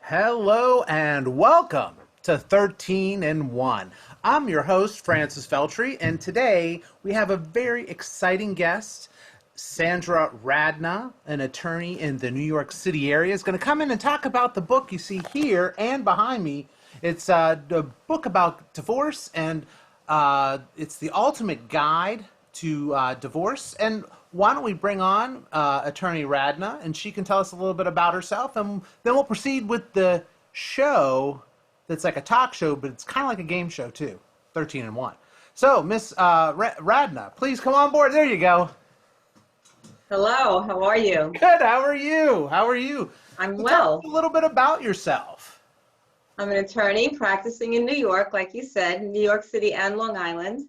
Hello and welcome to 13 and 1. I'm your host, Francis Feltry, and today we have a very exciting guest. Sandra Radna, an attorney in the New York City area, is going to come in and talk about the book you see here and behind me. It's a book about divorce, and it's the ultimate guide to divorce. And why don't we bring on Attorney Radna, and she can tell us a little bit about herself, and then we'll proceed with the show that's like a talk show, but it's kind of like a game show too, 13 and 1. So, Miss Radna, please come on board. There you go. Hello, how are you? Good. How are you? How are you? I'm So tell well. us a little bit about yourself. I'm an attorney practicing in New York, like you said, New York City and Long Island.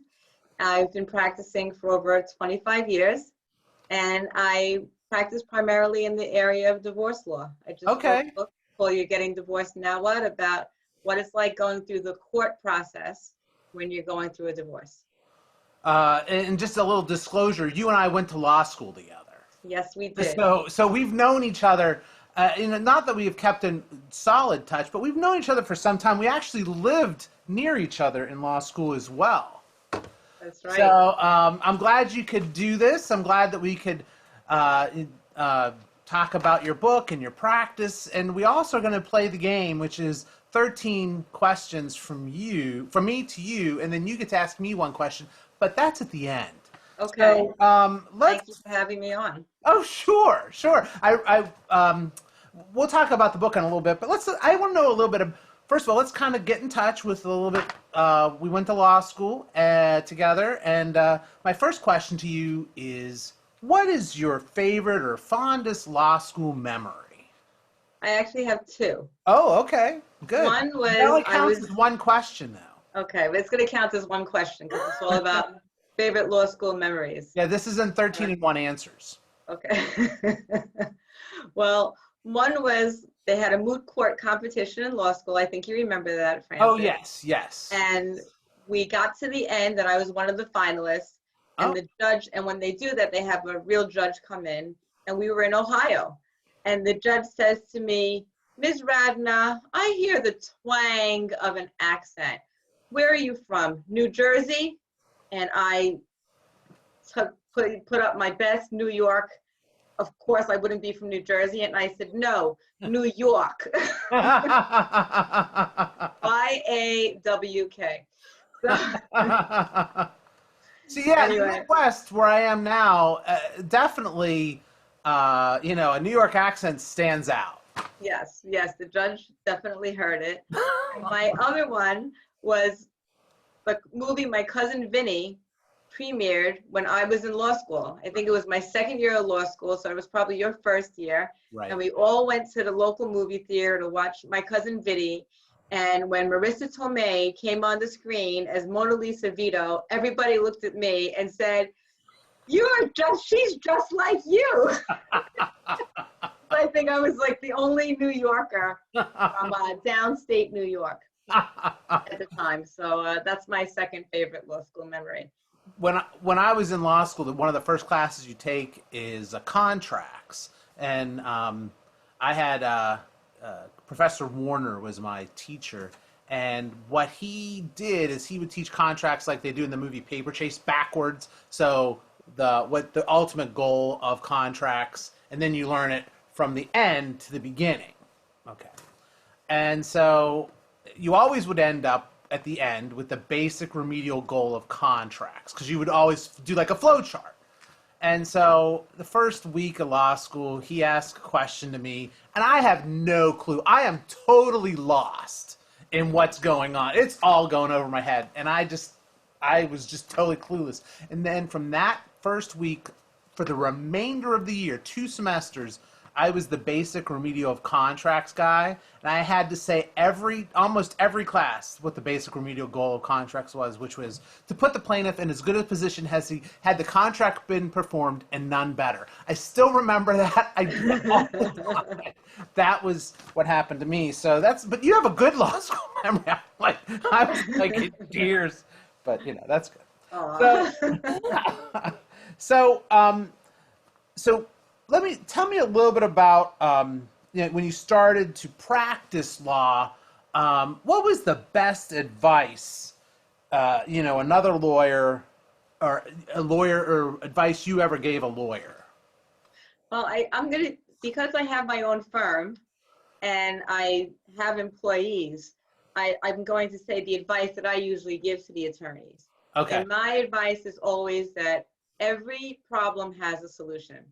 I've been practicing for over 25 years, and I practice primarily in the area of divorce law. I just wrote Okay. a book called You're Getting Divorced Now What? About what it's like going through the court process when you're going through a divorce. And just a little disclosure, you and I went to law school together. Yes, we did. So we've known each other, not that we have kept in solid touch, but we've known each other for some time. We actually lived near each other in law school as well. That's right. So I'm glad you could do this. I'm glad that we could talk about your book and your practice. And we also are going to play the game, which is 13 questions from me to you, and then you get to ask me one question. But that's at the end. Okay. So Thank you let's. for having me on. Oh, sure, sure. We'll talk about the book in a little bit, but I want to know a little bit of. First of all, let's kind of get in touch with a little bit. We went to law school together, and my first question to you is, what is your favorite or fondest law school memory? I actually have two. Oh, okay, good. One That was only counts as one question, though. okay, but it's going to count as one question because it's all about favorite law school memories. Yeah, this is in 13 and 1 answers. Okay. Well, one was they had a moot court competition in law school. I think you remember that, Francis. Oh, yes, yes. And we got to the end, and I was one of the finalists. And the judge, and when they do that, they have a real judge come in, and we were in Ohio. And the judge says to me, Ms. Radna, I hear the twang of an accent. Where are you from? New Jersey? And I put up my best New York. Of course, I wouldn't be from New Jersey. And I said, no, New York. Y-A-W-K. So, So yeah, anyway. the Midwest, where I am now, definitely, a New York accent stands out. Yes, the judge definitely heard it. My other one was the movie My Cousin Vinny premiered when I was in law school. I think it was my second year of law school, so it was probably your first year. Right. And we all went to the local movie theater to watch My Cousin Vinny. And when Marissa Tomei came on the screen as Mona Lisa Vito, everybody looked at me and said, she's just like you. I think I was like the only New Yorker from downstate New York at the time. So that's my second favorite law school memory. When I was in law school, one of the first classes you take is contracts, and I had Professor Warner was my teacher, and what he did is he would teach contracts like they do in the movie Paper Chase backwards. So what the ultimate goal of contracts, and then you learn it from the end to the beginning. Okay. And so you always would end up at the end with the basic remedial goal of contracts, because you would always do like a flow chart. And so the first week of law school, he asked a question to me, and I have no clue. I am totally lost in what's going on. It's all going over my head, and I was just totally clueless. And then from that first week, for the remainder of the year, 2 semesters, I was the basic remedial of contracts guy, and I had to say almost every class what the basic remedial goal of contracts was, which was to put the plaintiff in as good a position as he had the contract been performed and none better. I still remember that. I do it all the time. That was what happened to me. So but you have a good law school memory. I was like in tears, but that's good. So, so tell me a little bit about when you started to practice law, what was the best advice, another lawyer or a lawyer or advice you ever gave a lawyer? Well, because I have my own firm and I have employees, I'm going to say the advice that I usually give to the attorneys. Okay. And my advice is always that every problem has a solution.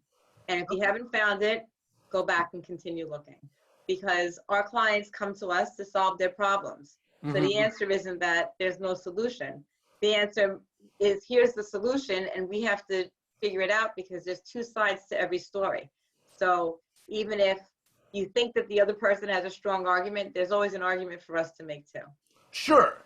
And if you haven't found it, go back and continue looking, because our clients come to us to solve their problems. So the answer isn't that there's no solution. The answer is, here's the solution, and we have to figure it out, because there's two sides to every story. So even if you think that the other person has a strong argument, there's always an argument for us to make too. Sure.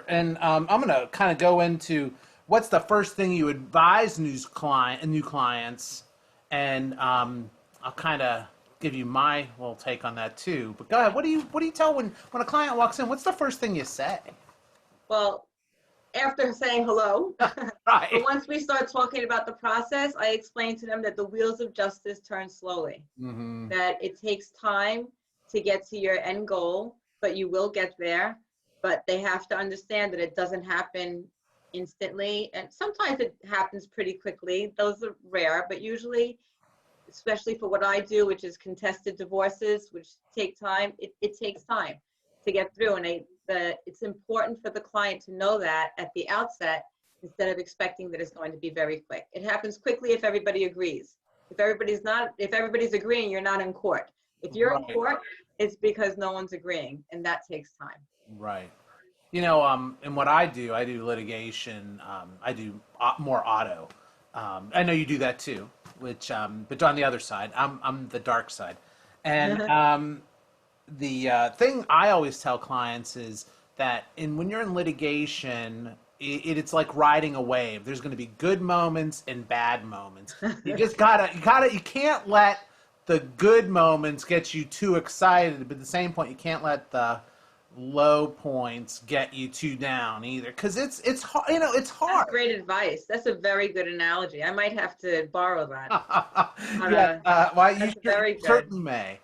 And I'm going to kind of go into what's the first thing you advise new clients, and I'll kind of give you my little take on that too. But go ahead. What do you tell when a client walks in? What's the first thing you say? Well, after saying hello, Right. but once we start talking about the process, I explain to them that the wheels of justice turn slowly, that it takes time to get to your end goal, but you will get there. But they have to understand that it doesn't happen instantly, and sometimes it happens pretty quickly. Those are rare, but usually, especially for what I do, which is contested divorces, which take time, it takes time to get through. And it's important for the client to know that at the outset, instead of expecting that it's going to be very quick. It happens quickly if everybody agrees. If everybody's agreeing, you're not in court. If you're in court, it's because no one's agreeing, and that takes time. Right. And what I do litigation. I do more auto. I know you do that too, but on the other side, I'm the dark side. And the thing I always tell clients is that when you're in litigation, it's like riding a wave. There's going to be good moments and bad moments. You just you can't let the good moments get you too excited, but at the same point, you can't let the low points get you too down either, because it's hard. It's hard. That's great advice. That's a very good analogy. I might have to borrow that.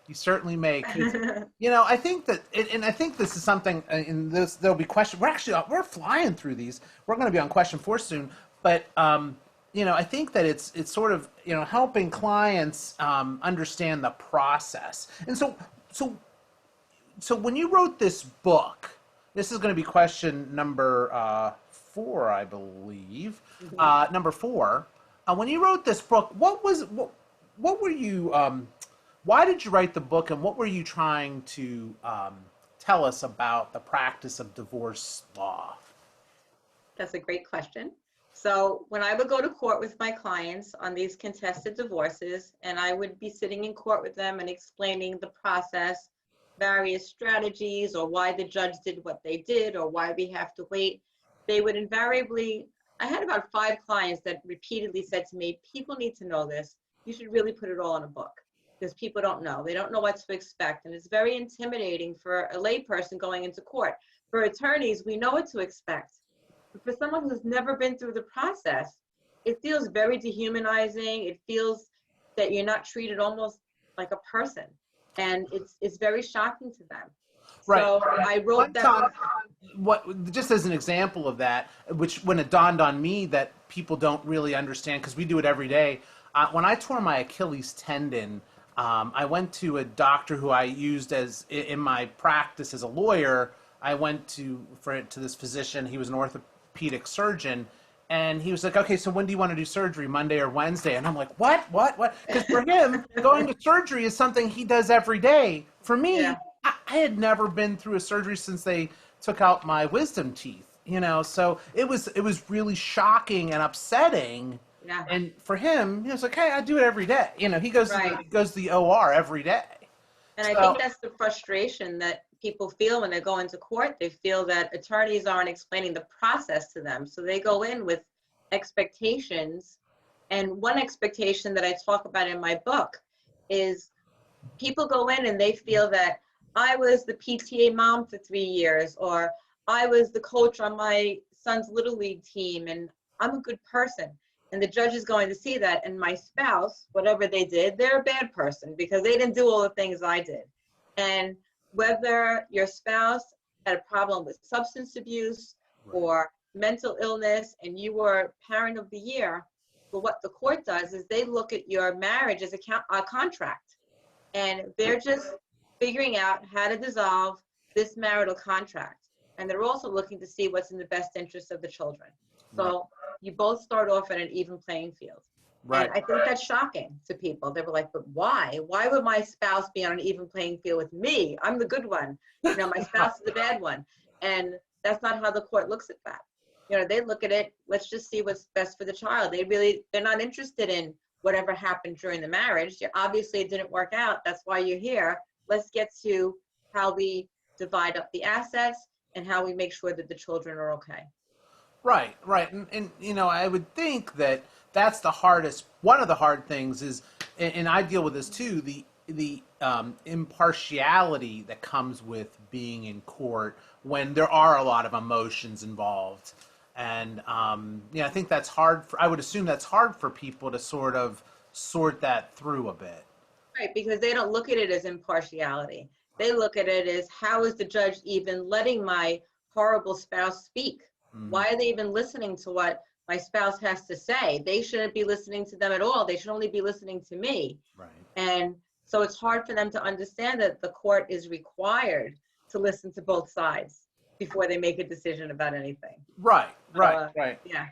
You certainly may. I think that, and I think this is something. In this, there'll be questions. We're flying through these. We're going to be on question 4 soon, but I think that it's sort of helping clients understand the process, and so when you wrote this book, this is going to be question number 4, I believe. Number 4. When you wrote this book, what were you? Why did you write the book, and what were you trying to tell us about the practice of divorce law? That's a great question. So when I would go to court with my clients on these contested divorces, and I would be sitting in court with them and explaining the process, various strategies, or why the judge did what they did, or why we have to wait, they would invariably, I had about 5 clients that repeatedly said to me, people need to know this. You should really put it all in a book, because people don't know. They don't know what to expect. And it's very intimidating for a layperson going into court. For attorneys, we know what to expect. But for someone who's never been through the process, it feels very dehumanizing. It feels that you're not treated almost like a person. And it's very shocking to them. Right. So I wrote that. Just as an example of that, which when it dawned on me that people don't really understand, because we do it every day. When I tore my Achilles tendon, I went to a doctor who I used in my practice as a lawyer. I went to this physician. He was an orthopedic surgeon. And he was like, okay, so when do you want to do surgery, Monday or Wednesday? And I'm like, what? Because for him, going to surgery is something he does every day. For me, I had never been through a surgery since they took out my wisdom teeth, so it was really shocking and upsetting. Yeah. And for him, he was like, hey, I do it every day. He goes to the OR every day. And I think that's the frustration that people feel when they go into court. They feel that attorneys aren't explaining the process to them. So they go in with expectations. And one expectation that I talk about in my book is people go in and they feel that I was the PTA mom for 3 years, or I was the coach on my son's Little League team, and I'm a good person. And the judge is going to see that. And my spouse, whatever they did, they're a bad person because they didn't do all the things I did. And whether your spouse had a problem with substance abuse or mental illness and you were parent of the year, but what the court does is they look at your marriage as a contract. And they're just figuring out how to dissolve this marital contract. And they're also looking to see what's in the best interest of the children. So you both start off at an even playing field. Right. And I think that's shocking to people. They were like, but why? Why would my spouse be on an even playing field with me? I'm the good one. You know, my spouse is the bad one. And that's not how the court looks at that. You know, they look at it, let's just see what's best for the child. They're not interested in whatever happened during the marriage. Obviously, it didn't work out. That's why you're here. Let's get to how we divide up the assets and how we make sure that the children are okay. Right. And you know, I would think that that's the hardest, one of the hard things is, and I deal with this too, the impartiality that comes with being in court when there are a lot of emotions involved. And, I think that's hard I would assume that's hard for people to sort of sort that through a bit. Right, because they don't look at it as impartiality. They look at it as, how is the judge even letting my horrible spouse speak? Why are they even listening to what my spouse has to say? They shouldn't be listening to them at all. They should only be listening to me. Right. And so it's hard for them to understand that the court is required to listen to both sides before they make a decision about anything. Right. Yeah.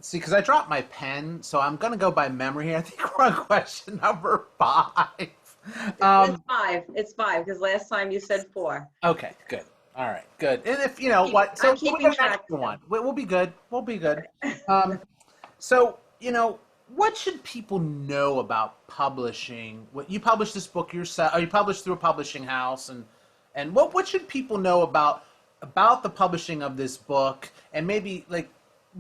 See, because I dropped my pen, so I'm going to go by memory here. I think we're on question number 5. It's 5, because last time you said 4. Okay, good. All right, good. And if, so I'm keeping track. One. We'll be good. We'll be good. So, what should people know about publishing? You published this book yourself, or you published through a publishing house, and what should people know about the publishing of this book, and maybe like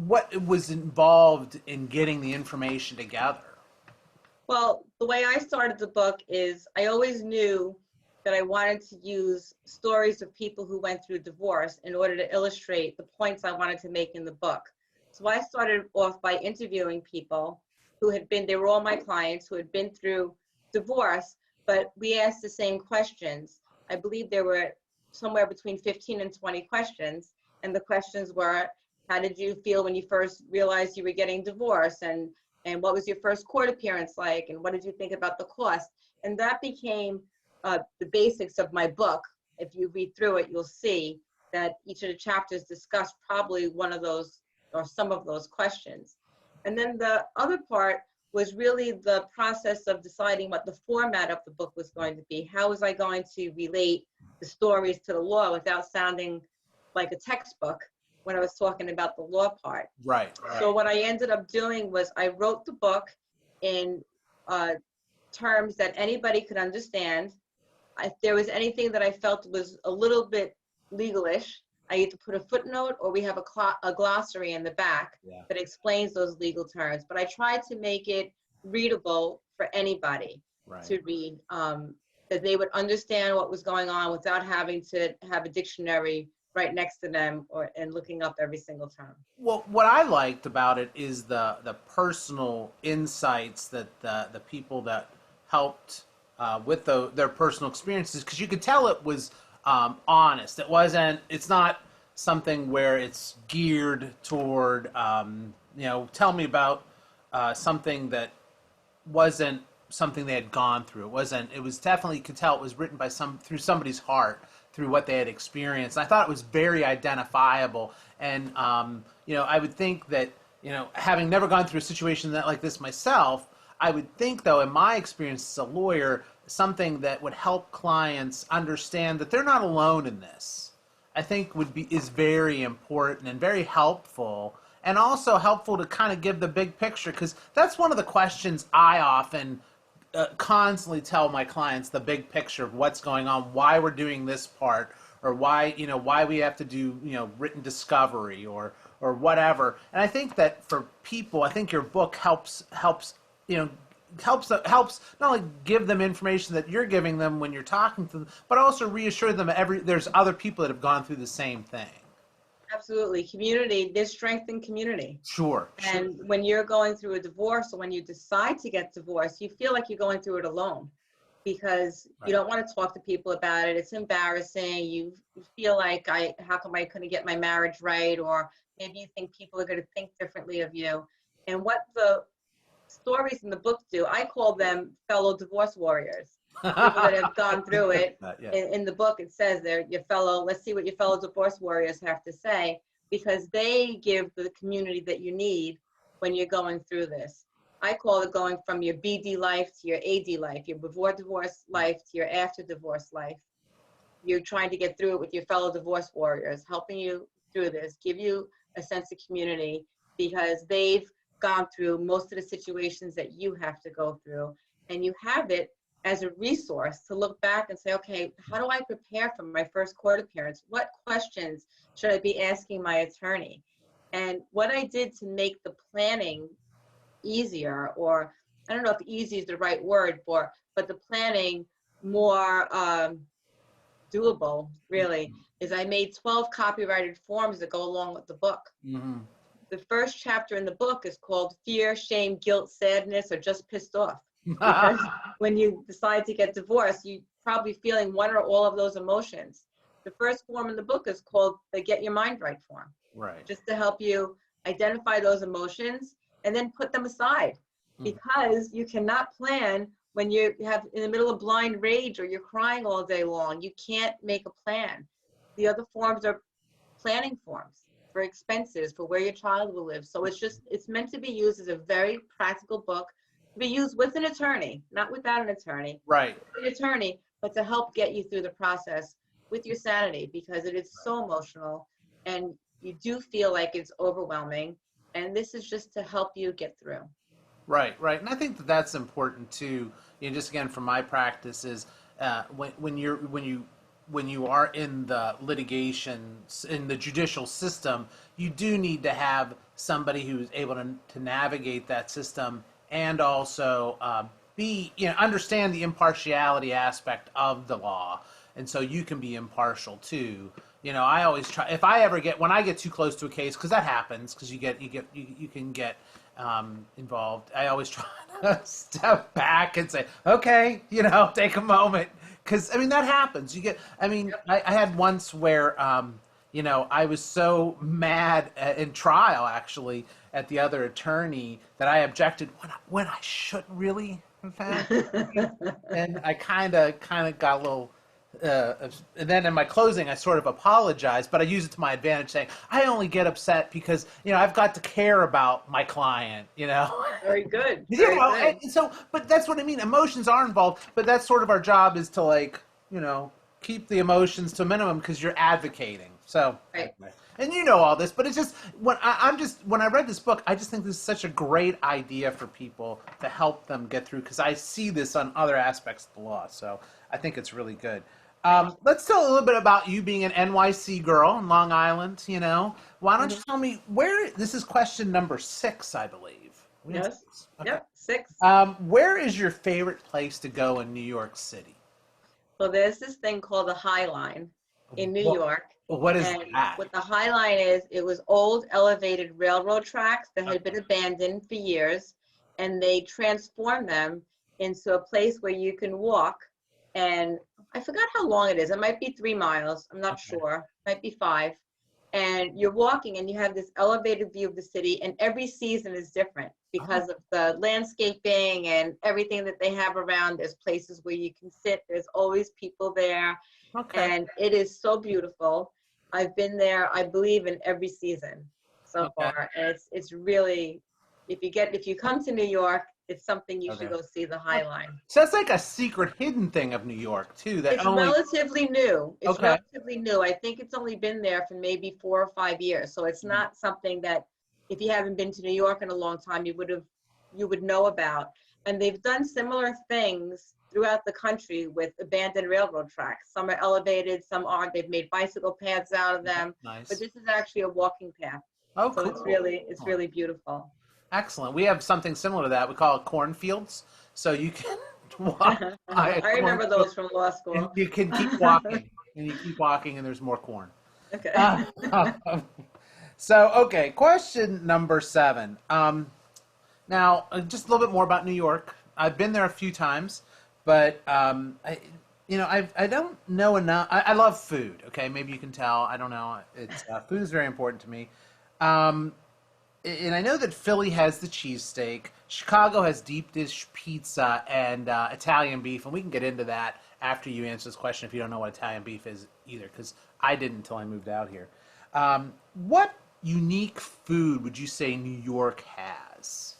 what was involved in getting the information together? Well, the way I started the book is I always knew that I wanted to use stories of people who went through divorce in order to illustrate the points I wanted to make in the book. So I started off by interviewing people they were all my clients who had been through divorce, but we asked the same questions. I believe there were somewhere between 15 and 20 questions. And the questions were, how did you feel when you first realized you were getting divorced? And what was your first court appearance like? And what did you think about the cost? And that became the basics of my book. If you read through it, you'll see that each of the chapters discussed probably one of those or some of those questions. And then the other part was really the process of deciding what the format of the book was going to be. How was I going to relate the stories to the law without sounding like a textbook when I was talking about the law part? Right. So what I ended up doing was I wrote the book in terms that anybody could understand. If there was anything that I felt was a little bit legalish, I either put a footnote or we have a glossary in the back that explains those legal terms. But I tried to make it readable for anybody to read, that they would understand what was going on without having to have a dictionary right next to them and looking up every single term. Well, what I liked about it is the personal insights that the people that helped with their personal experiences, because you could tell it was honest. It's not something where it's geared toward, tell me about something that wasn't something they had gone through. It was definitely, you could tell it was written by through somebody's heart, through what they had experienced. I thought it was very identifiable. And, I would think that, having never gone through a situation like this myself, I would think, though, in my experience as a lawyer, something that would help clients understand that they're not alone in this, I think is very important and very helpful, and also helpful to kind of give the big picture, because that's one of the questions I often constantly tell my clients, the big picture of what's going on, why we're doing this part, or why we have to do, written discovery or whatever. And I think that for people, I think your book helps not only give them information that you're giving them when you're talking to them, but also reassure them there's other people that have gone through the same thing. Absolutely. Community, there's strength in community. Sure. And when you're going through a divorce or when you decide to get divorced, you feel like you're going through it alone because you don't want to talk to people about it. It's embarrassing. You feel like, how come I couldn't get my marriage right? Or maybe you think people are going to think differently of you. And what the stories in the book do, I call them fellow divorce warriors. People that have gone through it. In the book, it says there, let's see what your fellow divorce warriors have to say, because they give the community that you need when you're going through this. I call it going from your BD life to your AD life, your before divorce life to your after divorce life. You're trying to get through it with your fellow divorce warriors, helping you through this, give you a sense of community because they've gone through most of the situations that you have to go through. And you have it as a resource to look back and say, okay, how do I prepare for my first court appearance? What questions should I be asking my attorney? And what I did to make the planning easier, or I don't know if easy is the right word for, but the planning more doable, really, is I made 12 copyrighted forms that go along with the book. The first chapter in the book is called Fear, Shame, Guilt, Sadness, or Just Pissed Off. Because when you decide to get divorced, you're probably feeling one or all of those emotions. The first form in the book is called the Get Your Mind Right form. Right. Just to help you identify those emotions and then put them aside. Because you cannot plan when you have in the middle of blind rage or you're crying all day long. You can't make a plan. The other forms are planning forms for expenses, for where your child will live. So it's meant to be used as a very practical book to be used with an attorney, not without an attorney. Right. With an attorney, but to help get you through the process with your sanity, because it is so emotional and you do feel like it's overwhelming. And this is just to help you get through. Right, right. And I think that that's important too. Just again, from my practice is when you are in the litigation, in the judicial system, you do need to have somebody who's able to navigate that system and also understand the impartiality aspect of the law, and so you can be impartial too. I always try, if I ever when I get too close to a case, because that happens, because you can get involved. I always try to step back and say, okay, take a moment, because that happens. I had once where I was so mad in trial, actually, at the other attorney that I objected when I shouldn't really have had. And I kind of got a little, and then in my closing, I sort of apologized, but I use it to my advantage, saying, I only get upset because, I've got to care about my client, Very good. Very good. And so, but that's what I mean. Emotions are involved, but that's sort of our job, is to keep the emotions to a minimum, because you're advocating. So, right. And all this, but it's just when I read this book, I just think this is such a great idea for people to help them get through, because I see this on other aspects of the law. So I think it's really good. Let's tell a little bit about you being an NYC girl in Long Island. Why don't you tell me this is question number 6, I believe. Yes. Okay. Yep. 6. Where is your favorite place to go in New York City? Well, there's this thing called the High Line in New York. What is that? What the High Line is, it was old elevated railroad tracks that had been abandoned for years, and they transformed them into a place where you can walk. And I forgot how long it is. It might be 3 miles. I'm not sure. It might be 5. And you're walking and you have this elevated view of the city, and every season is different because of the landscaping and everything that they have around. There's places where you can sit. There's always people there. And it is so beautiful. I've been there, I believe, in every season so far. And it's really, if you come to New York, it's something you should go see, the High Line. So that's like a secret hidden thing of New York too. It's relatively new. It's relatively new. I think it's only been there for maybe 4 or 5 years. So it's not something that, if you haven't been to New York in a long time, you would know about. And they've done similar things throughout the country with abandoned railroad tracks. Some are elevated, some aren't. They've made bicycle paths out of them. Nice. But this is actually a walking path. Oh, so cool. It's really beautiful. Excellent. We have something similar to that. We call it cornfields. So you can walk. I remember those from law school. And you can keep walking, and you keep walking, and there's more corn. Okay. So, okay, question number 7. Now, just a little bit more about New York. I've been there a few times, but I don't know enough. I love food. Okay, maybe you can tell. I don't know. It's food is very important to me. Um, and I know that Philly has the cheesesteak. Chicago has deep dish pizza and Italian beef, and we can get into that after you answer this question if you don't know what Italian beef is either, because I didn't until I moved out here. What unique food would you say New York has?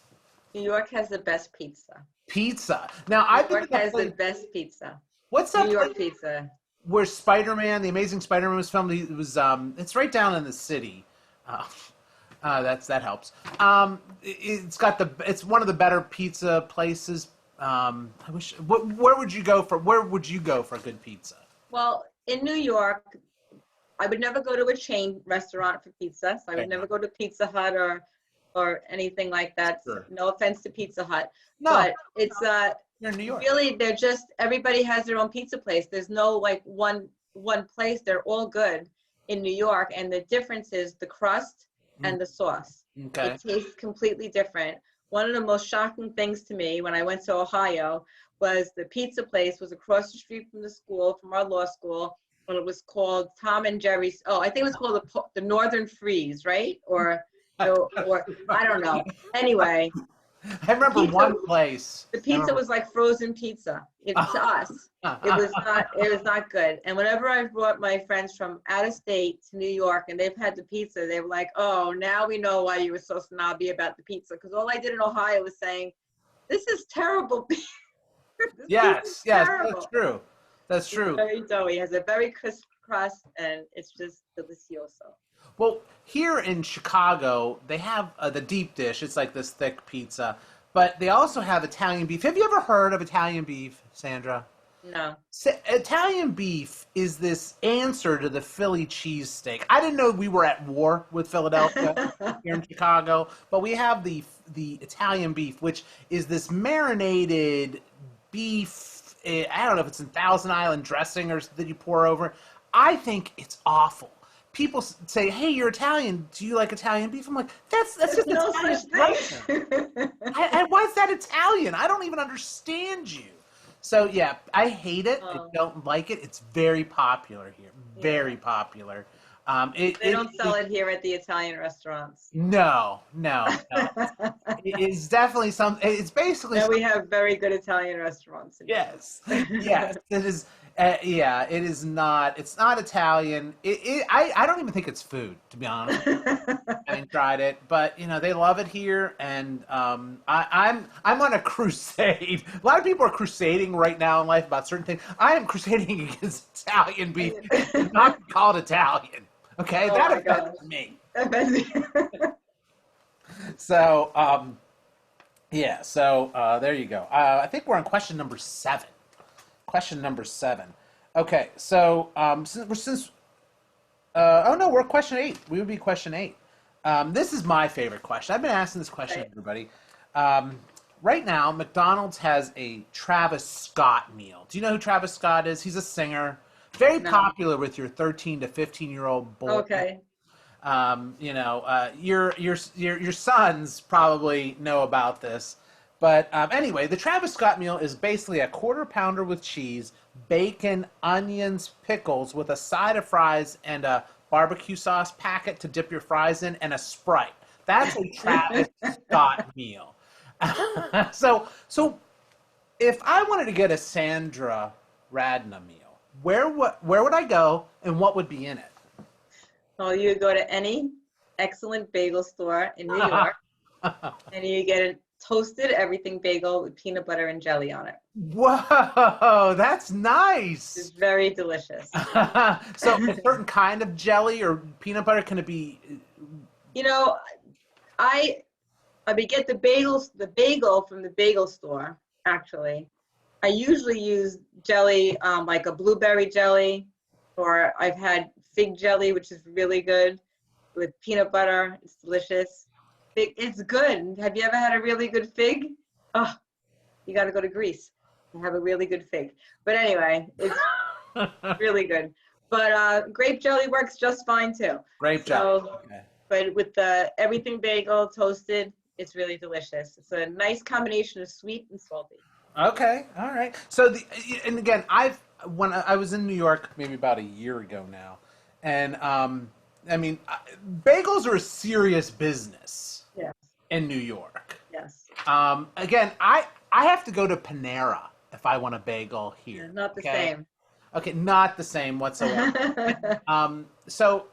New York has the best pizza. Pizza. Now, New I've been to York that has the place. best pizza. What's New that place York pizza. where Spider-Man, the Amazing Spider-Man, was filmed? It was. It's right down in the city. Uh, that helps. It's got the. It's one of the better pizza places. I wish. Where would you go for? Where would you go for good pizza? Well, in New York, I would never go to a chain restaurant for pizza. So I Fair would never enough. go to Pizza Hut or anything like that. Sure. No offense to Pizza Hut, No, but it's you're in New York. really they're just everybody has their own pizza place. There's no like one place. They're all good in New York, and the difference is the crust Mm, and the sauce. okay. It tastes completely different. One of the most shocking things to me when I went to Ohio was the pizza place was across the street from the school, from our law school, and it was called Tom and Jerry's. Oh, I think it was called the Northern Freeze, right? Or I don't know. Anyway, I the remember pizza one place. the I pizza remember. was like frozen pizza. To us, it was not good. And whenever I brought my friends from out of state to New York and they've had the pizza, they were like, "Oh, now we know why you were so snobby about the pizza." Because all I did in Ohio was saying, "This is terrible. This pizza is Yes, that's terrible." true. That's It's true. very doughy. It has a very crisp crust, and it's just delicioso. Well, here in Chicago, they have the deep dish. It's like this thick pizza, but they also have Italian beef. Have you ever heard of Italian beef, Sandra? No. Italian beef is this answer to the Philly cheesesteak. I didn't know we were at war with Philadelphia here in Chicago, but we have the Italian beef, which is this marinated beef. I don't know if it's in Thousand Island dressing or that you pour over. I think it's awful. People say, "Hey, you're Italian. Do you like Italian beef?" I'm like, "That's There's just no Italian such dressing. thing. Why is that Italian? I don't even understand you." So yeah, I hate it. I Oh, don't like it. It's very popular here. yeah. Very popular. It, They it, don't sell it it here at the Italian rrestaurants. no. It is definitely some. It's basically No, we have very good Italian restaurants in yes, New yes. York. It is. Yeah, it is not. It's not Italian. I don't even think it's food, to be honest. I haven't tried it, but they love it here, and I'm on a crusade. A lot of people are crusading right now in life about certain things. I am crusading against Italian beef. It should not be called Italian. Okay, Oh that my gosh. affects me. So yeah. So there you go. I think we're on question number 7. Question number 7. Okay, so oh no, we're at question 8. We would be question 8. This is my favorite question. I've been asking this question to Right. everybody. Right now, McDonald's has a Travis Scott meal. Do you know who Travis Scott is? He's a singer, very No. popular with your 13 to 15-year-old boys. Okay. Your sons probably know about this. But anyway, the Travis Scott meal is basically a quarter pounder with cheese, bacon, onions, pickles, with a side of fries and a barbecue sauce packet to dip your fries in, and a Sprite. That's a Travis Scott meal. So if I wanted to get a Sandra Radna meal, where would I go, and what would be in it? Well, you go to any excellent bagel store in New York and you get a toasted everything bagel with peanut butter and jelly on it. Whoa, that's It's nice. very delicious. So a certain kind of jelly or peanut butter, can it be? You know, I I would get the bagel from the bagel store, actually. I usually use jelly, like a blueberry jelly, or I've had fig jelly, which is really good with peanut butter. It's delicious. It's good. Have you ever had a really good fig? Oh, you got to go to Greece and have a really good fig. But anyway, it's really good. But grape jelly works just fine too. Grape jelly. So, Okay. but with the everything bagel toasted, it's really delicious. It's a nice combination of sweet and salty. Okay, all right. And again, when I was in New York maybe about a year ago now, and I mean, bagels are a serious business Yes, in New York. yes. Again, I have to go to Panera if I want a bagel Yeah, here. not the Okay, same. okay, not the same whatsoever. So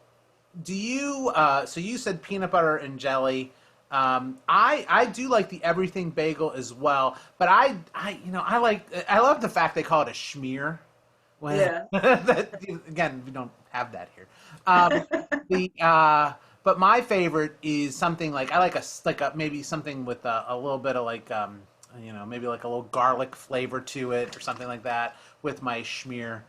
do you? So you said peanut butter and jelly. I do like the everything bagel as well, but I love the fact they call it a schmear. When Yeah. again, we don't have that here. The but my favorite is something like I like a maybe something with a little bit of like maybe like a little garlic flavor to it or something like that with my schmear.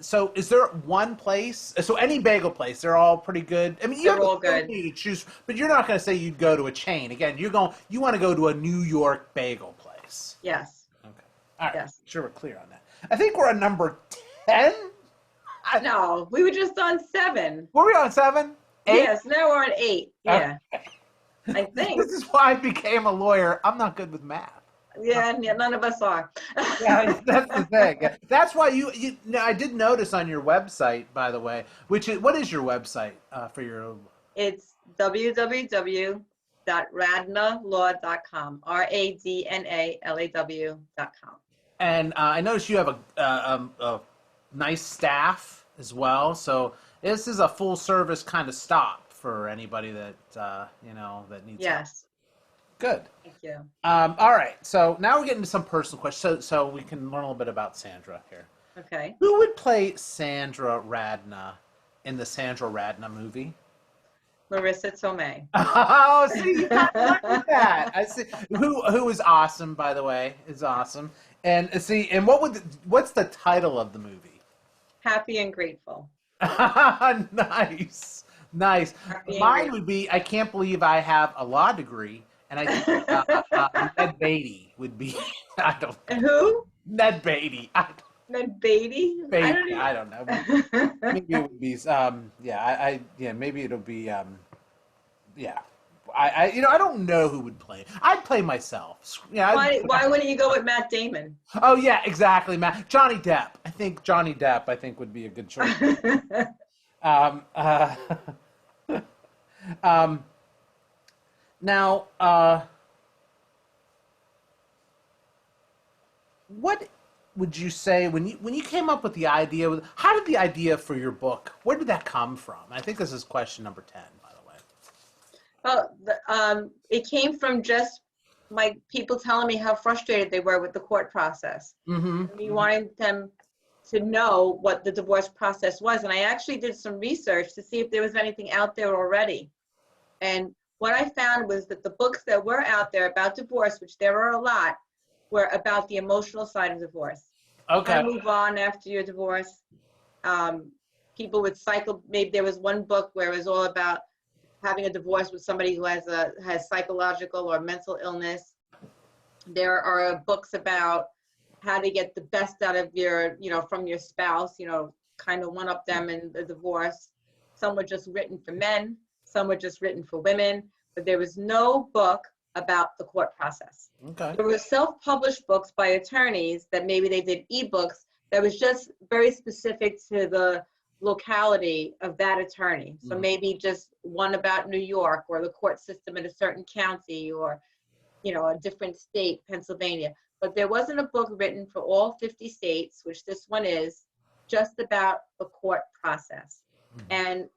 So is there one place? So any bagel place, they're all pretty good. I mean, you have They're the all good. ability to choose, but you're not going to say you'd go to a chain. Again, you want to go to a New York bagel place. Yes, Okay. All right. yes. Sure, we're clear on that. I think we're on number 10. No, we were just on 7. Were we on 7? 8? Yes, now we're on 8. Yeah, Okay. I think. This is why I became a lawyer. I'm not good with math. Yeah, none of us are. Yeah, that's the thing. That's why I did notice on your website, by the way, what is your website for your? It's www.radnalaw.com. RADNALAW.com. And I noticed you have a nice staff as well. So this is a full service kind of stop for anybody that that needs help. Yes. Good. Thank you. All right. So now we're getting to some personal questions, so we can learn a little bit about Sandra here. Okay. Who would play Sandra Radna in the Sandra Radna movie? Marissa Tomei. Oh, see, you got that. I see. Who is awesome, by the way, is awesome. And see, and what's the title of the movie? Happy and Grateful. Nice, nice. Happy and Mine Grateful. would be I can't believe I have a law degree, and I think Ned Beatty would be. I don't know. And who? Ned Beatty. Ned Beatty? Beatty. I don't know. Maybe it would be. Maybe it'll be. Yeah. I don't know who would play. I'd play myself. Yeah. Why wouldn't you go with Matt Damon? Oh yeah, exactly, Matt. Johnny Depp. I think Johnny Depp. I think would be a good choice. Um, uh, Now, what would you say when you came up with the idea? How did the idea for your book? Where did that come from? I think this is question number 10, by the way. Well, it came from just my people telling me how frustrated they were with the court process. Mm-hmm. Me wanting them to know what the divorce process was. And I actually did some research to see if there was anything out there already. And what I found was that the books that were out there about divorce, which there are a lot, were about the emotional side of divorce. Okay. How to move on after your divorce. People with maybe there was one book where it was all about having a divorce with somebody who has psychological or mental illness. There are books about how to get the best out of from your spouse, kind of one up them in the divorce. Some were just written for men, some were just written for women, but there was no book about the court process. Okay. There were self-published books by attorneys that maybe they did ebooks that was just very specific to the locality of that attorney. So maybe just one about New York or the court system in a certain county or, a different state, Pennsylvania. But there wasn't a book written for all 50 states, which this one is, just about the court process. And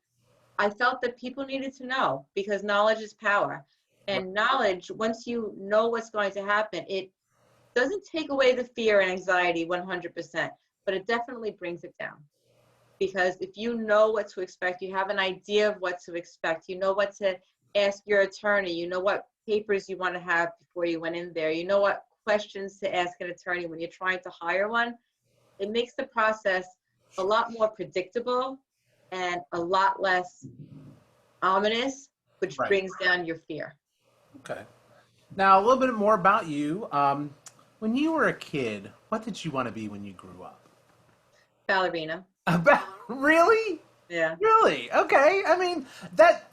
I felt that people needed to know because knowledge is power. And knowledge, once you know what's going to happen, it doesn't take away the fear and anxiety 100%, but it definitely brings it down. Because if you know what to expect, you have an idea of what to expect, you know what to ask your attorney, you know what papers you want to have before you went in there, you know what questions to ask an attorney when you're trying to hire one, it makes the process a lot more predictable and a lot less ominous, which brings down your fear. Okay. Now, a little bit more about you. When you were a kid, what did you want to be when you grew up? Ballerina. About really? Yeah. Really? Okay. I mean, that,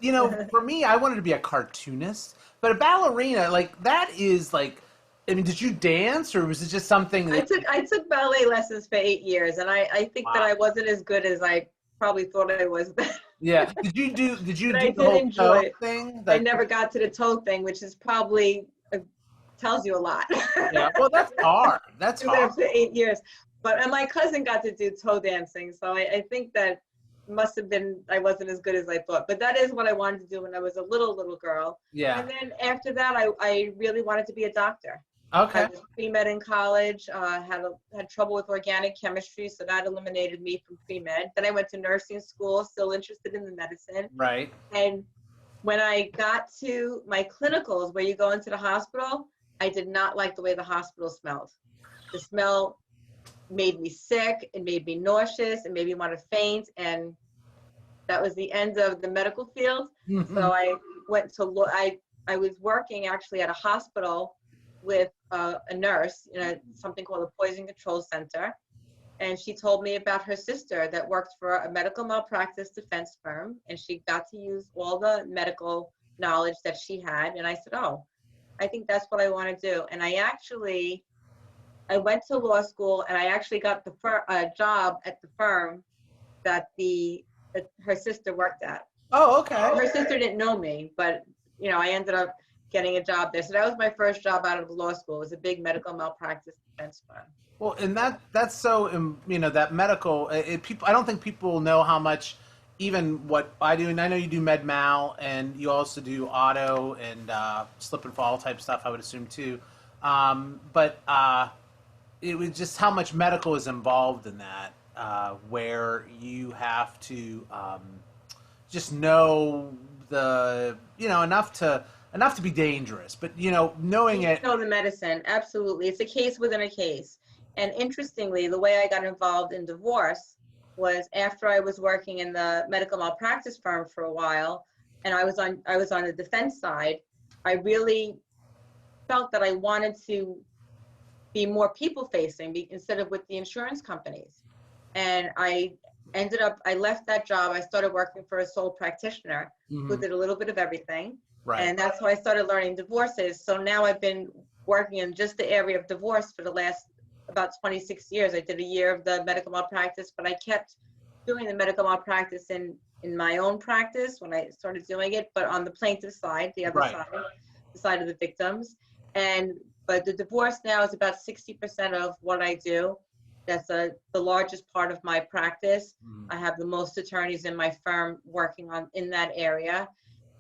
for me, I wanted to be a cartoonist, but a ballerina, like, that is like, I mean, did you dance or was it just something that, I took ballet lessons for 8 years, and I think that wow. I wasn't as good as I probably thought I was. Yeah. Did you But I do the did whole enjoy toe it. thing? I never got to the toe thing, which is probably tells you a lot. Yeah. Well, that's hard. That's Do hard. that for 8 years. And my cousin got to do toe dancing, so I think that must have been I wasn't as good as I thought. But that is what I wanted to do when I was a little girl. Yeah. And then after that, I really wanted to be a doctor. I Okay. was pre-med in college, had trouble with organic chemistry, so that eliminated me from pre-med. Then I went to nursing school, still interested in the medicine. Right. And when I got to my clinicals, where you go into the hospital, I did not like the way the hospital smelled. The smell made me sick, it made me nauseous, it made me want to faint, and that was the end of the medical field. Mhm. So I went to I was working actually at a hospital with a nurse in something called a poison control center, and she told me about her sister that worked for a medical malpractice defense firm, and she got to use all the medical knowledge that she had. And I said, oh, I think that's what I want to do. And I went to law school, and I actually got a job at the firm that her sister worked at. Oh, okay. Her sister didn't know me, but I ended up getting a job there. So that was my first job out of law school. It was a big medical malpractice defense firm. Well, and that's so, that medical, people, I don't think people know how much, even what I do, and I know you do med mal, and you also do auto and slip and fall type stuff, I would assume too. But it was just how much medical is involved in that, where you have to just know enough to be dangerous, but knowing You it. know the medicine, absolutely. It's a case within a case. And interestingly, the way I got involved in divorce was after I was working in the medical malpractice firm for a while, and I was on the defense side. I really felt that I wanted to be more people facing instead of with the insurance companies. And I left that job. I started working for a sole practitioner who Mhm. did a little bit of everything. Right. And that's how I started learning divorces. So now I've been working in just the area of divorce for the last about 26 years. I did a year of the medical malpractice, but I kept doing the medical malpractice in my own practice when I started doing it, but on the plaintiff side, the other Right. side, the side of the victims. But the divorce now is about 60% of what I do. That's the largest part of my practice. Mhm. I have the most attorneys in my firm working in that area.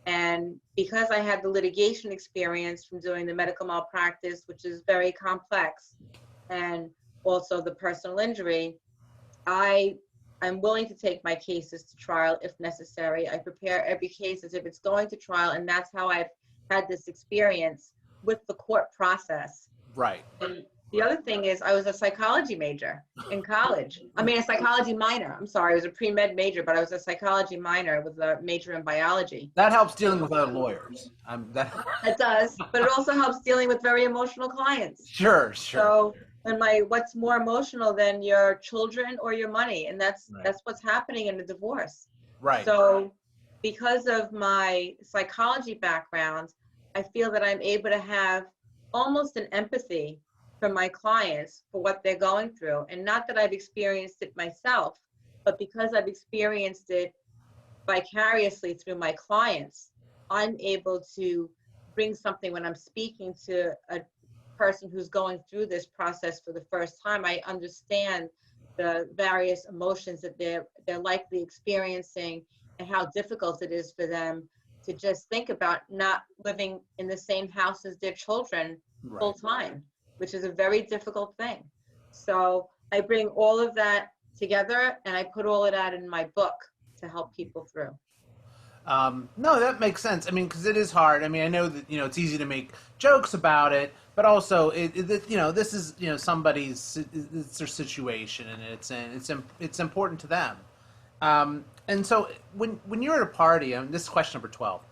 And because I had the litigation experience from doing the medical malpractice, which is very complex, and also the personal injury, I'm willing to take my cases to trial if necessary. I prepare every case as if it's going to trial, and that's how I've had this experience with the court process. Right. And the other thing is I was a psychology major in college. I mean, a psychology minor. I'm sorry, I was a pre-med major, but I was a psychology minor with a major in biology. That helps dealing with other lawyers. It does, but it also helps dealing with very emotional clients. Sure. So, and what's more emotional than your children or your money? And that's what's happening in a divorce. Right. So, because of my psychology background, I feel that I'm able to have almost an empathy for my clients for what they're going through. And not that I've experienced it myself, but because I've experienced it vicariously through my clients, I'm able to bring something when I'm speaking to a person who's going through this process for the first time. I understand the various emotions that they're likely experiencing and how difficult it is for them to just think about not living in the same house as their children full time, which is a very difficult thing. So I bring all of that together and I put all of that in my book to help people through. No, that makes sense. I mean, because it is hard. I mean, I know that it's easy to make jokes about it, but also this is somebody's, it's their situation, and it's important to them. And so when you're at a party, and this is question number 12,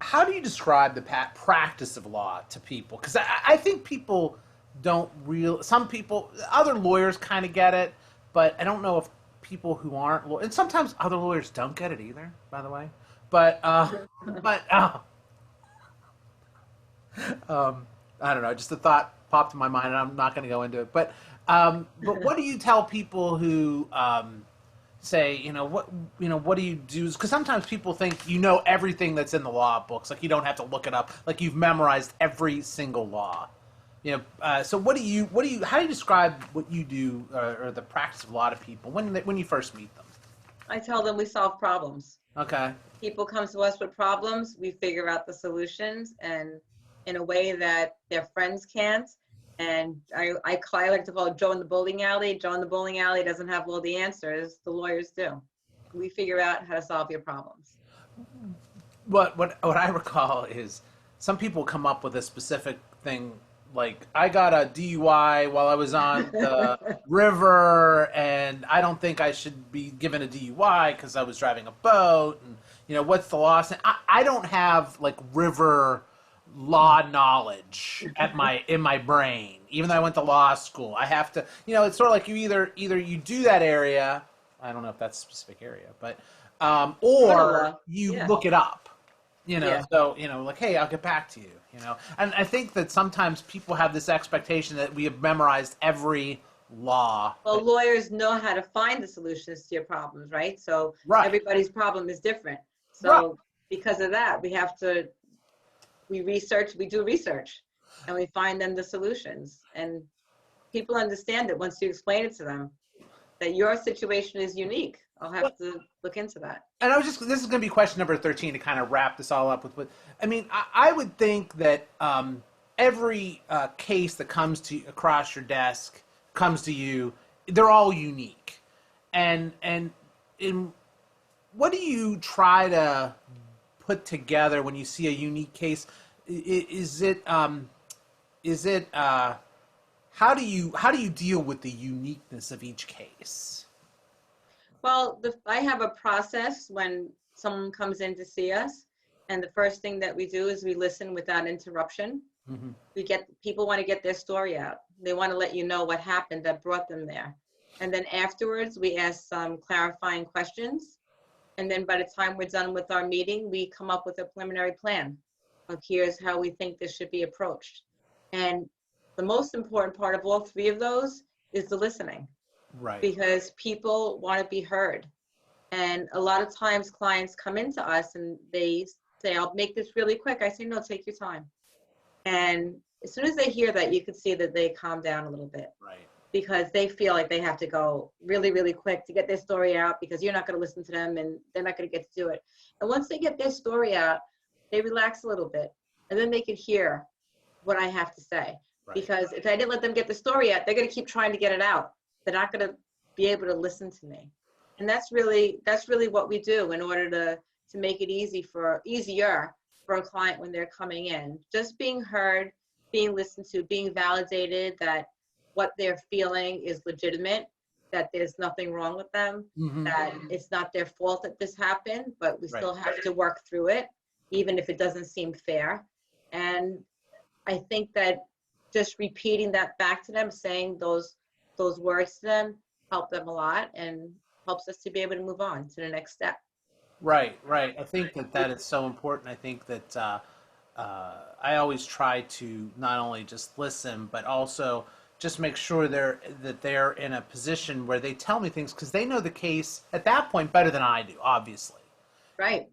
how do you describe the practice of law to people? Because I think people don't some people, other lawyers kind of get it, but I don't know if people who aren't, and sometimes other lawyers don't get it either, by the way. But but I don't know. Just a thought popped in my mind, and I'm not going to go into it. But what do you tell people who say, what do you do? Because sometimes people think you know everything that's in the law books, like you don't have to look it up, like you've memorized every single law. So how do you describe what you do, or the practice of a lot of people when you first meet them? I tell them we solve problems. Okay. People come to us with problems, we figure out the solutions, and in a way that their friends can't. And I like to call it Joe in the bowling alley. Joe in the bowling alley doesn't have all the answers. The lawyers do. We figure out how to solve your problems. What I recall is some people come up with a specific thing, like I got a DUI while I was on the river, and I don't think I should be given a DUI because I was driving a boat, and what's the law? And I don't have like river law knowledge in my brain, even though I went to law school. I have to, it's sort of like you either you do that area. I don't know if that's a specific area, but or you look it up. So like, hey, I'll get back to you. And I think that sometimes people have this expectation that we have memorized every law. Well, lawyers know how to find the solutions to your problems, right? So everybody's problem is different. So because of that, we do research, and we find them the solutions. And people understand it once you explain it to them, that your situation is unique. I'll have to look into that. And this is going to be question number 13 to kind of wrap this all up with. I mean, I would think that every case that comes across your desk comes to you, they're all unique. And what do you try to put together when you see a unique case? Is it how do you deal with the uniqueness of each case? Well, I have a process when someone comes in to see us, and the first thing that we do is we listen without interruption. Mm-hmm. People want to get their story out. They want to let you know what happened that brought them there. And then afterwards, we ask some clarifying questions. And then by the time we're done with our meeting, we come up with a preliminary plan of here's how we think this should be approached. And the most important part of all three of those is the listening. Right. Because people want to be heard. And a lot of times clients come into us and they say, I'll make this really quick. I say, no, take your time. And as soon as they hear that, you can see that they calm down a little bit. Right. Because they feel like they have to go really, really quick to get their story out, because you're not going to listen to them and they're not going to get to do it. And once they get their story out, they relax a little bit. And then they can hear what I have to say. Right. Because if I didn't let them get the story out, they're going to keep trying to get it out. They're not going to be able to listen to me. And that's really what we do in order to make it easier for a client when they're coming in. Just being heard, being listened to, being validated that what they're feeling is legitimate, that there's nothing wrong with them, mm-hmm. that it's not their fault that this happened, but we still have to work through it, even if it doesn't seem fair. And I think that just repeating that back to them, saying those words to them, help them a lot and helps us to be able to move on to the next step. Right. I think that is so important. I think that I always try to not only just listen, but also just make sure they're in a position where they tell me things, because they know the case at that point better than I do, obviously. Right.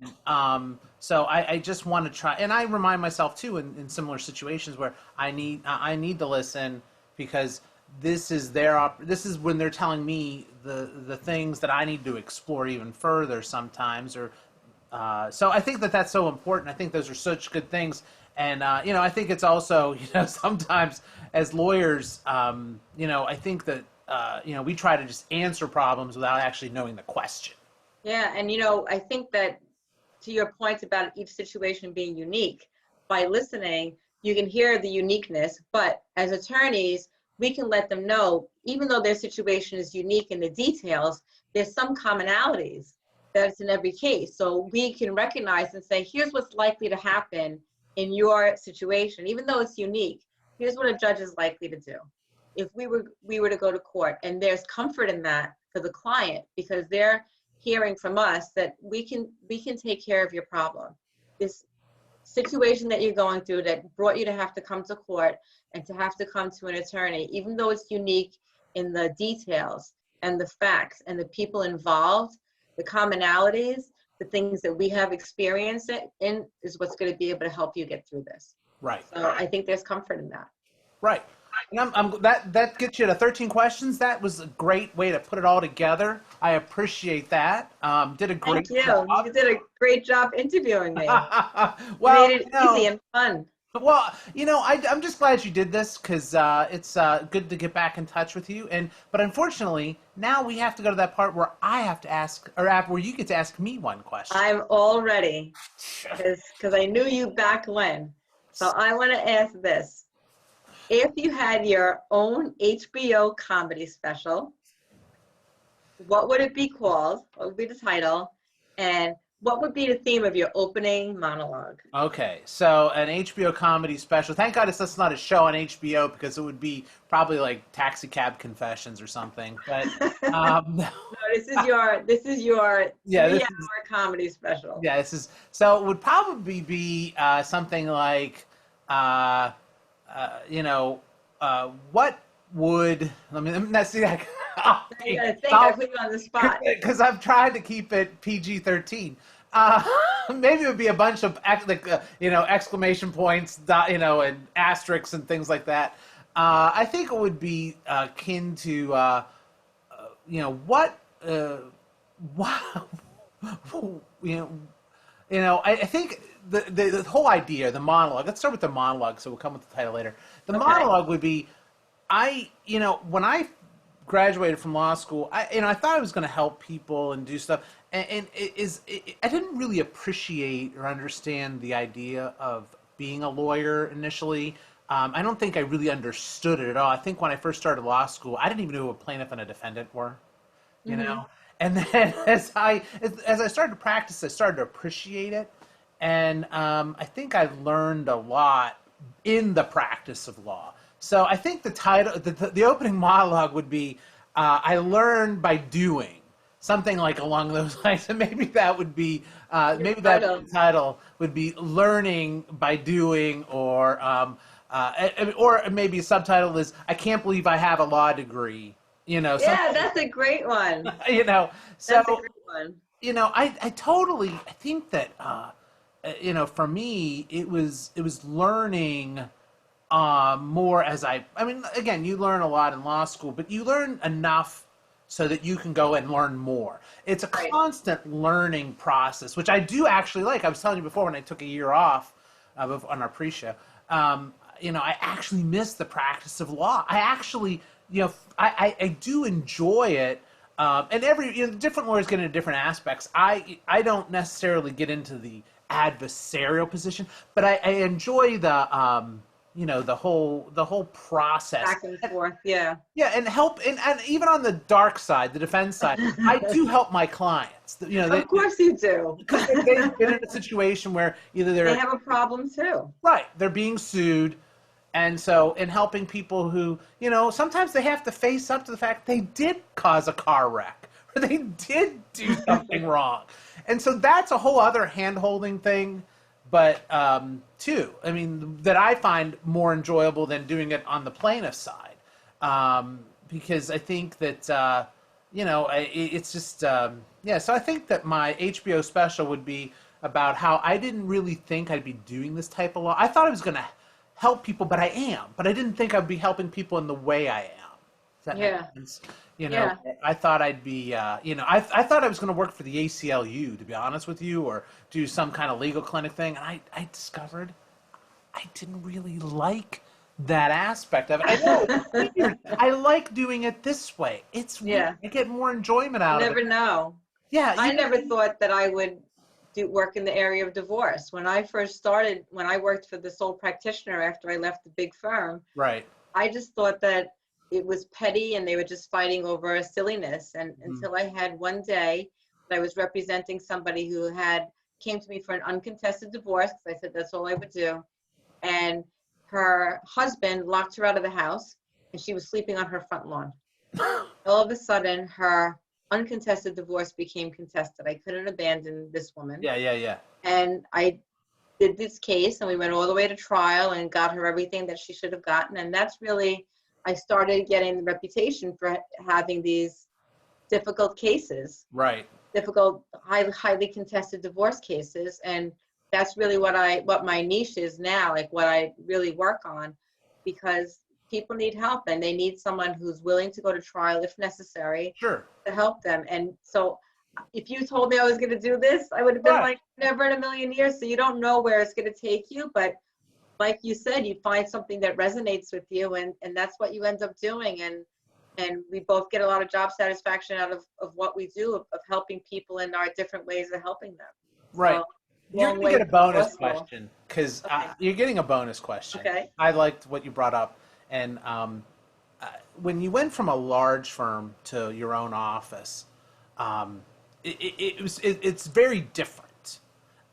So I just want to try, and I remind myself too in similar situations where I need to listen, because this is when they're telling me the things that I need to explore even further sometimes, or so I think that that's so important. I think those are such good things. And, I think it's also, sometimes as lawyers, I think that, we try to just answer problems without actually knowing the question. Yeah. And, I think that to your point about each situation being unique, by listening, you can hear the uniqueness, but as attorneys, we can let them know, even though their situation is unique in the details, there's some commonalities that's in every case. So we can recognize and say, here's what's likely to happen in your situation. Even though it's unique, here's what a judge is likely to do. if we were to go to court, and there's comfort in that for the client because they're hearing from us that we can take care of your problem. This situation that you're going through that brought you to have to come to court and to have to come to an attorney, even though it's unique in the details and the facts and the people involved, the commonalities, the things that we have experienced in is what's going to be able to help you get through this. Right. So I think there's comfort in that. Right. And that gets you to 13 questions. That was a great way to put it all together. I appreciate that. Did a great job. You did a great job interviewing me. Well, you made it easy and fun. Well, I'm just glad you did this because it's good to get back in touch with you. But unfortunately, now we have to go to that part where I have to ask, or where you get to ask me one question. I'm all ready because I knew you back when. So I want to ask this. If you had your own HBO comedy special, what would it be called? What would be the title? And what would be the theme of your opening monologue? Okay, so an HBO comedy special. Thank God it's not a show on HBO because it would be probably like Taxi Cab Confessions or something. But no, this is your 3-hour comedy special. Yeah, so it would probably be something like. What would let's see that. You gotta think. I put you on the spot because I've tried to keep it PG-13. Maybe it would be a bunch of exclamation points, and asterisks and things like that. I think it would be akin to I think the whole idea, the monologue. Let's start with the monologue, so we'll come with the title later. The monologue would be, when I graduated from law school, I thought I was going to help people and do stuff, and I didn't really appreciate or understand the idea of being a lawyer initially. I don't think I really understood it at all. I think when I first started law school, I didn't even know who a plaintiff and a defendant were. You know. And then as I started to practice, I started to appreciate it. And I think I've learned a lot in the practice of law. So I think the title, the opening monologue would be, I learned by doing, something like along those lines. And maybe that would be, the title would be learning by doing, or maybe a subtitle is, I can't believe I have a law degree. Yeah, that's a great one. So that's a great one. I think that for me it was learning more as again, you learn a lot in law school, but you learn enough so that you can go and learn more. It's a constant learning process, which I do actually like. I was telling you before, when I took a year off on our pre-show, I actually missed the practice of law. I actually I do enjoy it, and every different lawyers get into different aspects. I don't necessarily get into the adversarial position, but I enjoy the the whole process, back and forth. Yeah, and help, and even on the dark side, the defense side, I do help my clients. Of course you do, because they've been in a situation where either they have a problem too. Right, they're being sued. And so in helping people who, sometimes they have to face up to the fact they did cause a car wreck or they did do something wrong. And so that's a whole other hand-holding thing, but too, that I find more enjoyable than doing it on the plaintiff side. Because I think that, it's just, so I think that my HBO special would be about how I didn't really think I'd be doing this type of law. I thought I was going to help people, but I am. But I didn't think I'd be helping people in the way I am. Does that make sense? I thought I'd be, I thought I was going to work for the ACLU, to be honest with you, or do some kind of legal clinic thing. And I discovered I didn't really like that aspect of it. I know it's weird. I like doing it this way. It's weird. I get more enjoyment out of it. You never know. Yeah. I never thought that I would work in the area of divorce. When I first started, when I worked for the sole practitioner after I left the big firm, right, I just thought that it was petty and they were just fighting over a silliness. And until I had one day that I was representing somebody who came to me for an uncontested divorce, because I said that's all I would do. And her husband locked her out of the house and she was sleeping on her front lawn. All of a sudden, her uncontested divorce became contested. I couldn't abandon this woman. Yeah. And I did this case, and we went all the way to trial and got her everything that she should have gotten. And that's really, I started getting the reputation for having these difficult cases, Right. difficult, highly contested divorce cases. And that's really what my niche is now, like what I really work on, because people need help and they need someone who's willing to go to trial if necessary Sure. to help them. And so if you told me I was going to do this, I would have been Right. like, never in a million years. So you don't know where it's going to take you. But like you said, you find something that resonates with you, and that's what you end up doing. And we both get a lot of job satisfaction out of what we do, of helping people in our different ways of helping them. Right. So, You're long going to way get a from bonus Bristol. question because Okay. you're getting a bonus question. Okay. I liked what you brought up. And when you went from a large firm to your own office, it's very different.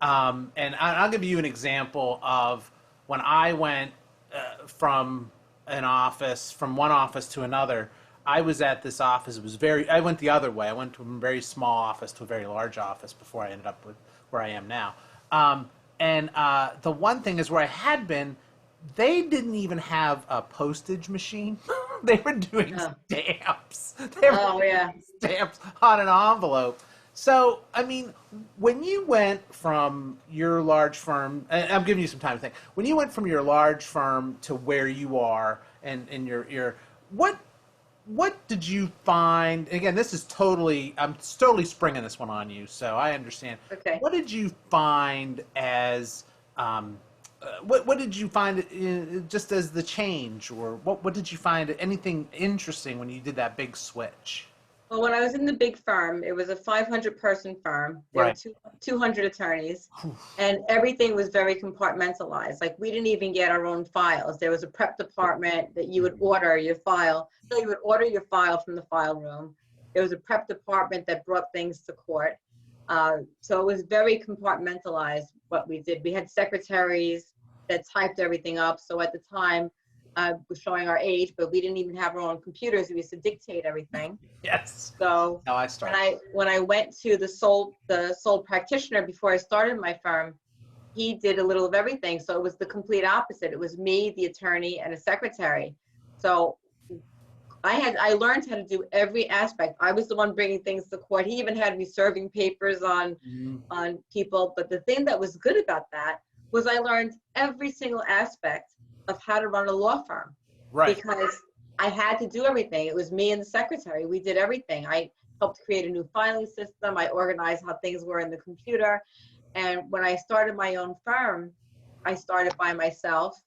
And I'll give you an example of when I went from one office to another. I was at this office. I went the other way. I went from a very small office to a very large office before I ended up with where I am now. And the one thing is where I had been, they didn't even have a postage machine. They were doing stamps. They were doing stamps on an envelope. So, I mean, when you went from your large firm, and I'm giving you some time to think, when you went from your large firm to where you are and your what did you find? Again, I'm totally springing this one on you, so I understand. Okay. What did you find as, what did you find just as the change, or what did you find anything interesting when you did that big switch? Well, when I was in the big firm, it was a 500-person firm. There Right. were 200 attorneys, and everything was very compartmentalized. Like, we didn't even get our own files. There was a prep department that you would order your file. So you would order your file from the file room. There was a prep department that brought things to court. So it was very compartmentalized what we did. We had secretaries that typed everything up. So at the time, was showing our age, but we didn't even have our own computers. We used to dictate everything. Yes. So How I started. when I went to the sole practitioner before I started my firm, he did a little of everything. So it was the complete opposite. It was me, the attorney, and a secretary. So I learned how to do every aspect. I was the one bringing things to court. He even had me serving papers on people. But the thing that was good about that was I learned every single aspect of how to run a law firm. Right. Because I had to do everything. It was me and the secretary. We did everything. I helped create a new filing system. I organized how things were in the computer. And when I started my own firm, I started by myself.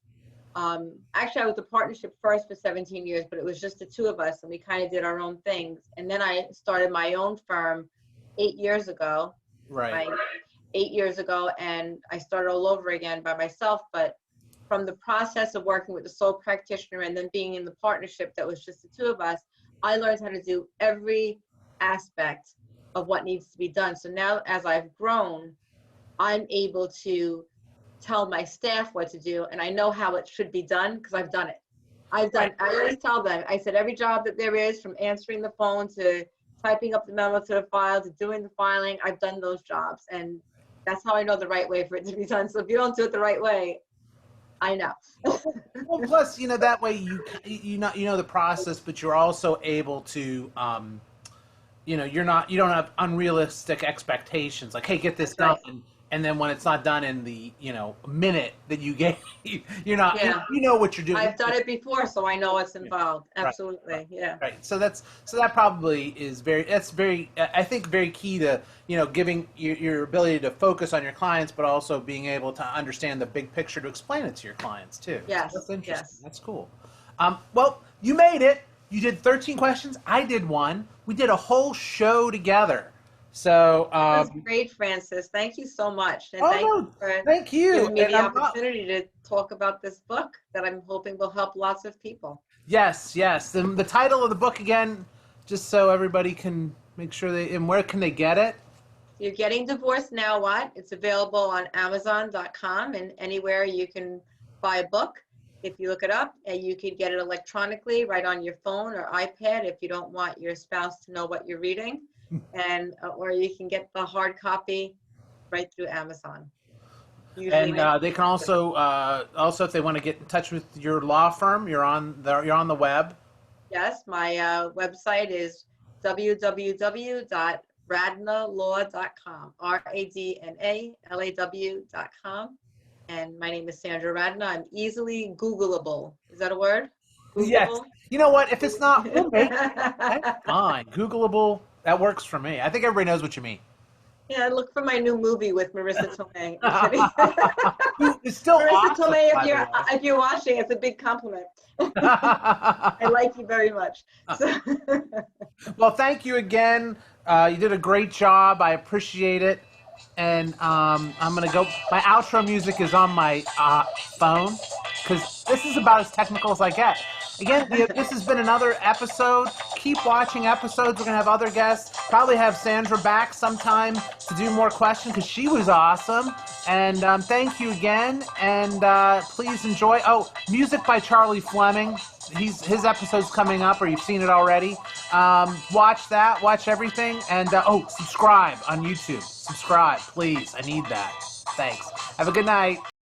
Actually, I was a partnership first for 17 years, but it was just the two of us, and we kind of did our own things. And then I started my own firm 8 years ago. Right. 8 years ago, and I started all over again by myself. But from the process of working with the sole practitioner and then being in the partnership that was just the two of us, I learned how to do every aspect of what needs to be done. So now as I've grown, I'm able to tell my staff what to do, and I know how it should be done because I've done it. I always tell them, I said, every job that there is, from answering the phone to typing up the memo to the file to doing the filing, I've done those jobs. And that's how I know the right way for it to be done. So if you don't do it the right way, I know. Well, plus, that way you know the process, but you're also able to, you don't have unrealistic expectations. Like, hey, get this That's done, and then when it's not done in the minute that you gave, you're not. Yeah. You know what you're doing. I've done it before, so I know what's involved. Absolutely, Right. yeah. Right. So that probably is very I think very key to giving your ability to focus on your clients, but also being able to understand the big picture to explain it to your clients too. Yes. So that's interesting. Yes. That's cool. Well, you made it. You did 13 questions. I did one. We did a whole show together. So That was great, Francis. Thank you so much. And thank you. giving me And the opportunity to talk about this book that I'm hoping will help lots of people. Yes. The title of the book again, just so everybody can make sure and where can they get it? You're Getting Divorced Now What? It's available on Amazon.com and anywhere you can buy a book. If you look it up, and you can get it electronically right on your phone or iPad if you don't want your spouse to know what you're reading, and or you can get the hard copy right through Amazon. Usually, And they can also if they want to get in touch with your law firm, you're on the web. yes, my website is www.radnalaw.com, RADNALAW.com. And my name is Sandra Radna. I'm easily Googleable. Is that a word? Yes. Googleable? You know what? If it's not, we'll make it. That's fine. Googleable. That works for me. I think everybody knows what you mean. Yeah, look for my new movie with Marissa Tomei. I'm kidding. It's still Marissa awesome, Tomei, by the way. if you're watching, it's a big compliment. I like you very much. So, Well, thank you again. You did a great job. I appreciate it. And I'm going to go. My outro music is on my phone because this is about as technical as I get. Again, this has been another episode. Keep watching episodes. We're going to have other guests. Probably have Sandra back sometime to do more questions because she was awesome. And thank you again. And please enjoy. Oh, music by Charlie Fleming. His episode's coming up, or you've seen it already. Watch that. Watch everything. And subscribe on YouTube. Subscribe, please. I need that. Thanks. Have a good night.